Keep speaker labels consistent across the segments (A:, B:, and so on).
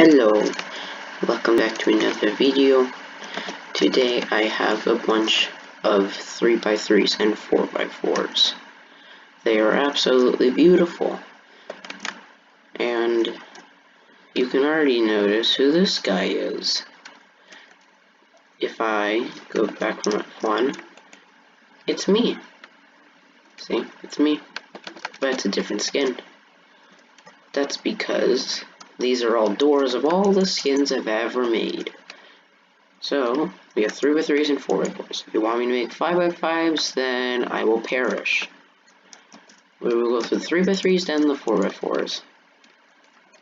A: Hello, welcome back to another video. Today I have a bunch of 3x3s and 4x4s. They are absolutely beautiful. And you can already notice who this guy is. If I go back from one, it's me. See, it's me. But it's a different skin. That's because these are all doors of all the skins I've ever made. So, we have 3x3s and 4x4s. If you want me to make 5x5s, then I will perish. We will go through the 3x3s, then the 4x4s.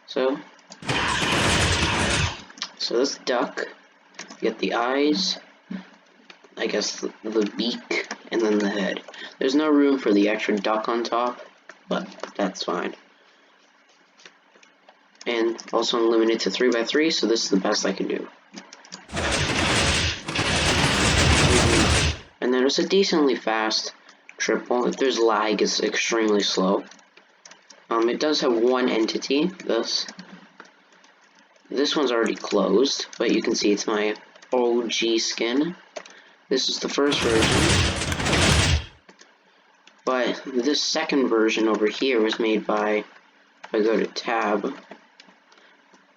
A: So this duck, you get the eyes, I guess the beak, and then the head. There's no room for the extra duck on top, but that's fine. And also I'm limited to 3x3, so this is the best I can do. And then it's a decently fast triple. If there's lag, it's extremely slow. It does have one entity, this. This one's already closed, but you can see it's my OG skin. This is the first version. But this second version over here was made by, if I go to tab,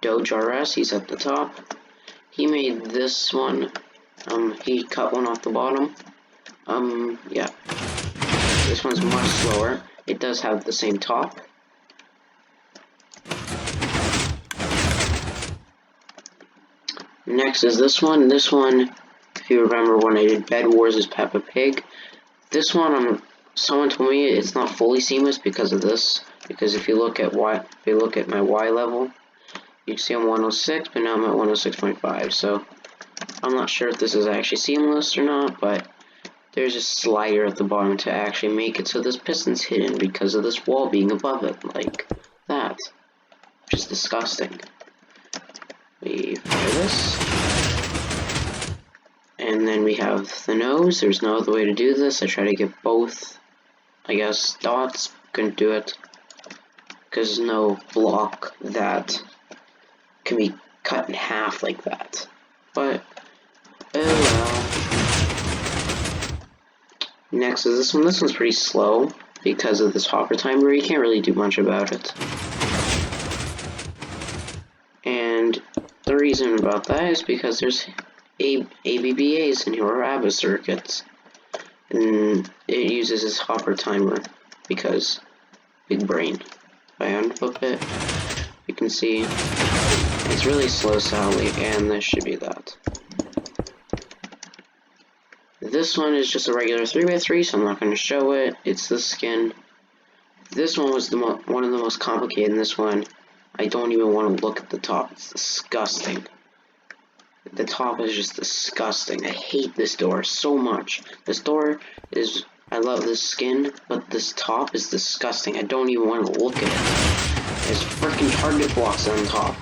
A: DogeRS, he's at the top. He made this one. He cut one off the bottom. Yeah. This one's much slower. It does have the same top. Next is this one. This one, if you remember when I did Bed Wars, is Peppa Pig. This one, someone told me it's not fully seamless because of this. Because if you look at my Y level, you can see I'm 106, but now I'm at 106.5. So I'm not sure if this is actually seamless or not, but there's a slider at the bottom to actually make it so this piston's hidden because of this wall being above it, like that. Which is disgusting. We fire this. And then we have the nose. There's no other way to do this. I try to get both, I guess, dots. Couldn't do it. Because there's no block that can be cut in half like that. But, oh well. Next is this one. This one's pretty slow because of this hopper timer. You can't really do much about it. And the reason about that is because there's ABBAs in here, or ABBA circuits. And it uses this hopper timer because big brain. If I unflip it, you can see it's really slow, Sally, and this should be that. This one is just a regular 3x3, so I'm not going to show it. It's the skin. This one was one of the most complicated, and this one, I don't even want to look at the top. It's disgusting. The top is just disgusting. I hate this door so much. This door is, I love this skin, but this top is disgusting. I don't even want to look at it. There's freaking target blocks on top.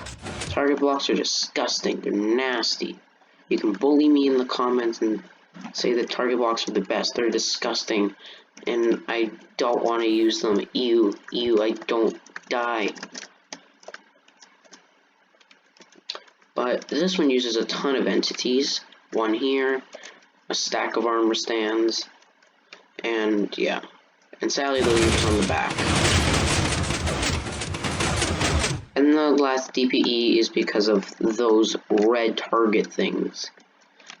A: Target blocks are disgusting. They're nasty. You can bully me in the comments and say that target blocks are the best. They're disgusting, and I don't want to use them. Ew, ew, I don't die. But this one uses a ton of entities. One here, a stack of armor stands, and yeah. And Sally the leader's on the back. And the last DPE is because of those red target things.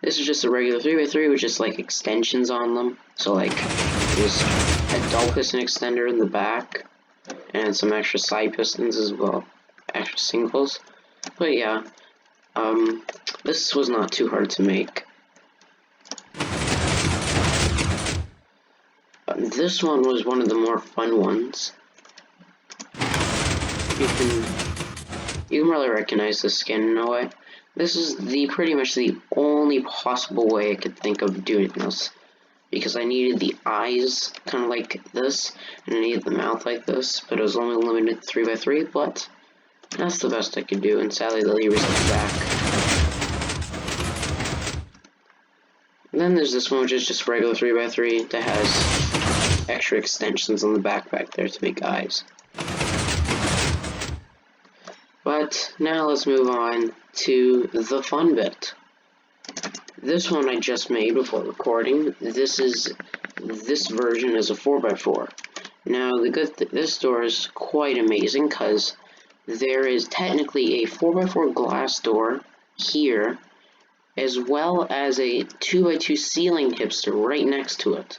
A: This is just a regular 3x3 with just like extensions on them. So like, there's a dull piston extender in the back, and some extra side pistons as well. Extra singles. But yeah. This was not too hard to make. This one was one of the more fun ones. You can really recognize the skin in a way. This is pretty much the only possible way I could think of doing this. Because I needed the eyes kind of like this, and I needed the mouth like this, but it was only limited to 3x3, but that's the best I could do, and Sally the leader's at the back. And then there's this one, which is just regular 3x3 that has extra extensions on the back there to make eyes. But now let's move on to the fun bit. This one I just made before recording. This version is a 4x4. Now this door is quite amazing because there is technically a 4x4 glass door here, as well as a 2x2 ceiling hipster right next to it.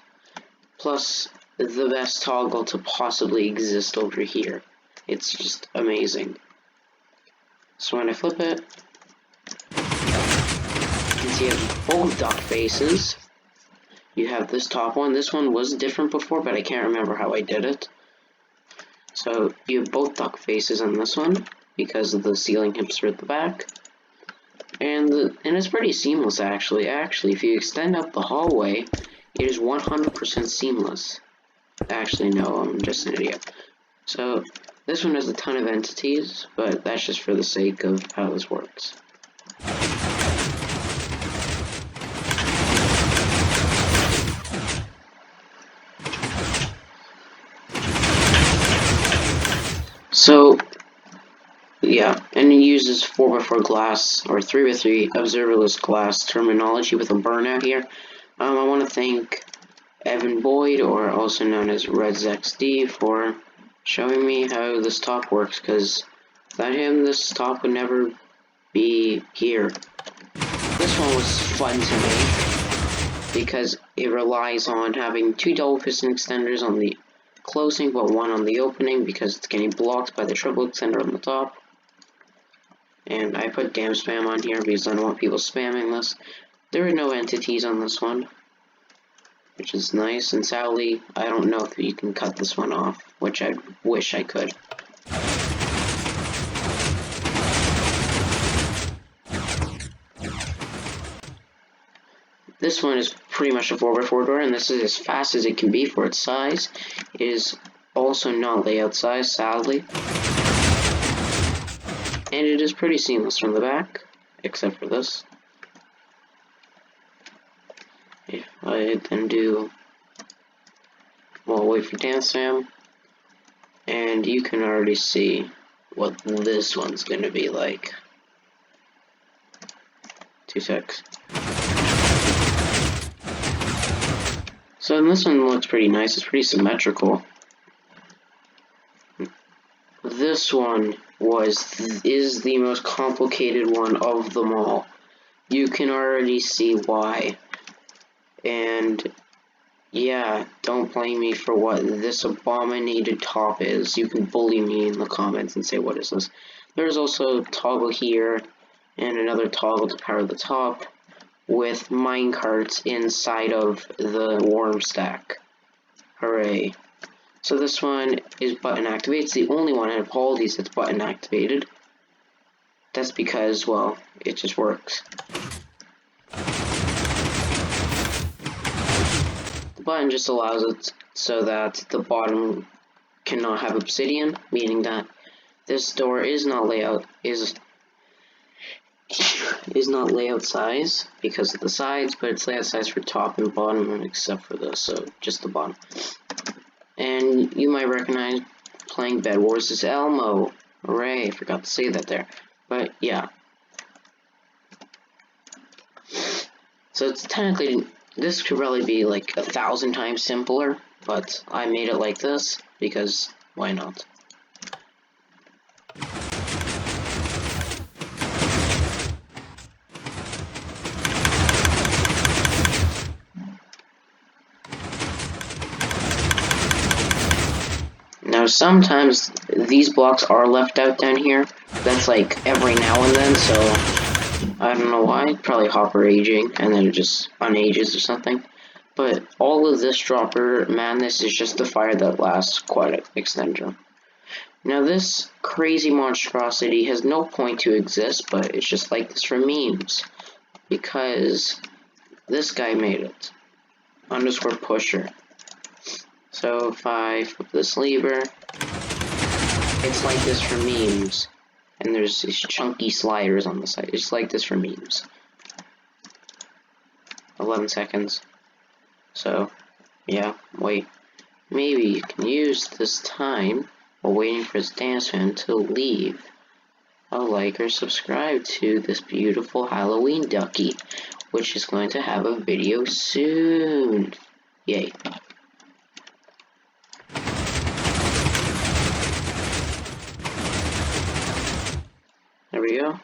A: Plus the best toggle to possibly exist over here. It's just amazing. So when I flip it, you can see you have both duck faces. You have this top one. This one was different before, but I can't remember how I did it. So you have both duck faces on this one because of the ceiling hipster at the back. And it's pretty seamless actually. Actually, if you extend up the hallway, it is 100% seamless. Actually, no, I'm just an idiot. So this one has a ton of entities, but that's just for the sake of how this works. So, yeah, and it uses 4x4 glass, or 3x3 observerless glass terminology with a burnout here. I want to thank Evan Boyd, or also known as RedsXD, for showing me how this top works, because without him, this top would never be here. This one was fun to make, because it relies on having 2 double piston extenders on the closing, but 1 on the opening, because it's getting blocked by the triple extender on the top. And I put damn spam on here, because I don't want people spamming this. There are no entities on this one, which is nice, and sadly, I don't know if you can cut this one off, which I wish I could. This one is pretty much a 4x4 door, and this is as fast as it can be for its size. It is also not layout size, sadly. And it is pretty seamless from the back, except for this. If I then do, well, wait for dance Sam, and you can already see what this one's gonna be like. 2 secs. So this one looks pretty nice, it's pretty symmetrical. This one is the most complicated one of them all. You can already see why. And yeah, don't blame me for what this abominated top is. You can bully me in the comments and say, what is this? There's also a toggle here, and another toggle to power the top, with minecarts inside of the worm stack. Hooray. So this one is button activated. It's the only one out of all these that's button activated. That's because, well, it just works. The button just allows it so that the bottom cannot have obsidian, meaning that this door is not layout size because of the sides, but it's layout size for top and bottom except for this, so just the bottom. And you might recognize playing Bed Wars is Elmo. Hooray, I forgot to say that there. But yeah. So it's technically, this could probably be like 1,000 times simpler, but I made it like this because why not? Now sometimes these blocks are left out down here. That's like every now and then, so I don't know why. Probably hopper aging and then it just unages or something. But all of this dropper madness is just the fire that lasts quite an extender. Now this crazy monstrosity has no point to exist, but it's just like this for memes. Because this guy made it. Underscore pusher. So if I flip this lever, it's like this for memes. And there's these chunky sliders on the side. It's like this for memes. 11 seconds. So, yeah, wait. Maybe you can use this time while waiting for his dance fan to leave. a like or subscribe to this beautiful Halloween ducky, which is going to have a video soon. Yay. There we go.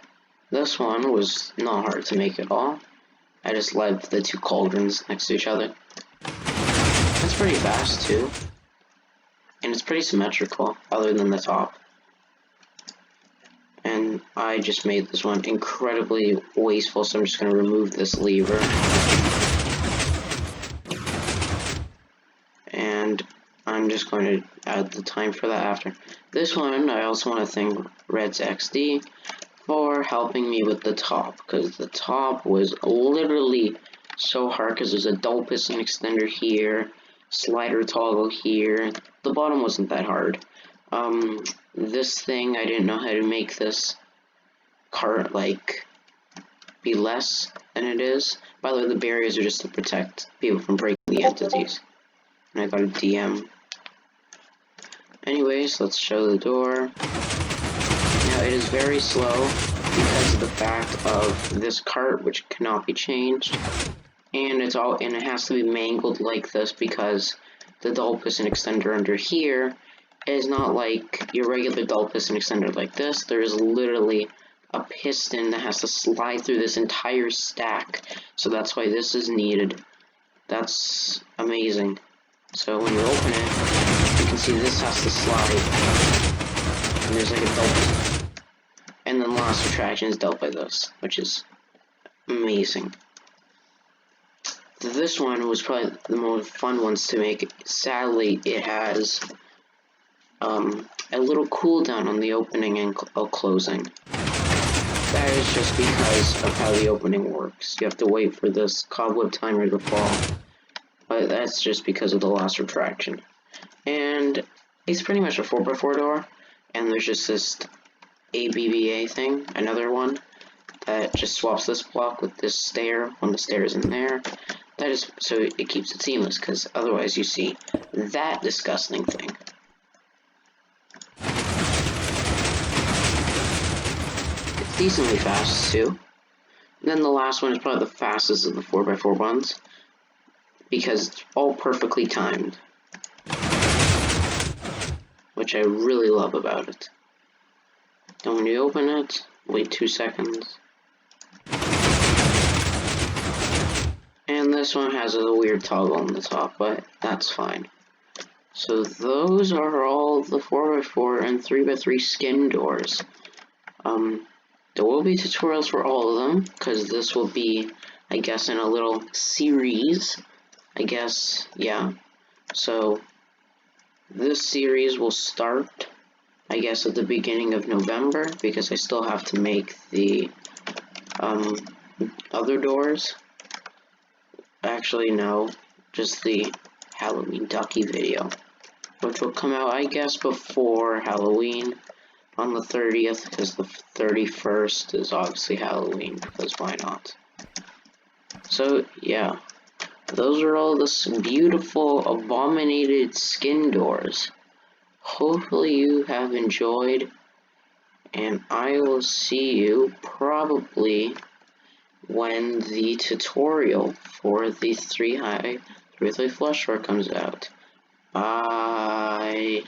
A: This one was not hard to make at all. I just left the two cauldrons next to each other. It's pretty fast too. And it's pretty symmetrical, other than the top. And I just made this one incredibly wasteful, so I'm just going to remove this lever. And I'm just going to add the time for that after. This one, I also want to thank RedsXD for helping me with the top, because the top was literally so hard, because there's a dual piston extender here, slider toggle here. The bottom wasn't that hard. This thing, I didn't know how to make this cart, like, be less than it is. By the way, the barriers are just to protect people from breaking the entities. And I got a DM. Anyways, let's show the door. Now, it is very slow because of the fact of this cart, which cannot be changed. And it has to be mangled like this because the dual piston extender under here is not like your regular dual piston extender like this. There is literally a piston that has to slide through this entire stack. So that's why this is needed. That's amazing. So when you open it, you can see this has to slide. And there's like a dual piston. And then the last retraction is dealt by this, which is amazing. This one was probably the most fun ones to make. Sadly, it has a little cooldown on the opening and closing. That is just because of how the opening works. You have to wait for this cobweb timer to fall. But that's just because of the last retraction. And it's pretty much a 4x4 door. And there's just this ABBA thing, another one, that just swaps this block with this stair when the stair is in there. That is so it keeps it seamless, because otherwise you see that disgusting thing. It's decently fast too. And then the last one is probably the fastest of the 4x4 ones, because it's all perfectly timed, which I really love about it. Then when you open it, wait 2 seconds. And this one has a weird toggle on the top, but that's fine. So those are all the 4x4 and 3x3 skin doors. There will be tutorials for all of them, because this will be, I guess, in a little series. I guess, yeah. So this series will start, I guess, at the beginning of November, because I still have to make the other doors. Actually, no, just the Halloween ducky video, which will come out, I guess, before Halloween on the 30th, because the 31st is obviously Halloween, because why not? So, yeah, those are all the beautiful, abominated skin doors. Hopefully you have enjoyed, and I will see you probably when the tutorial for the 3x3 flush door comes out. Bye.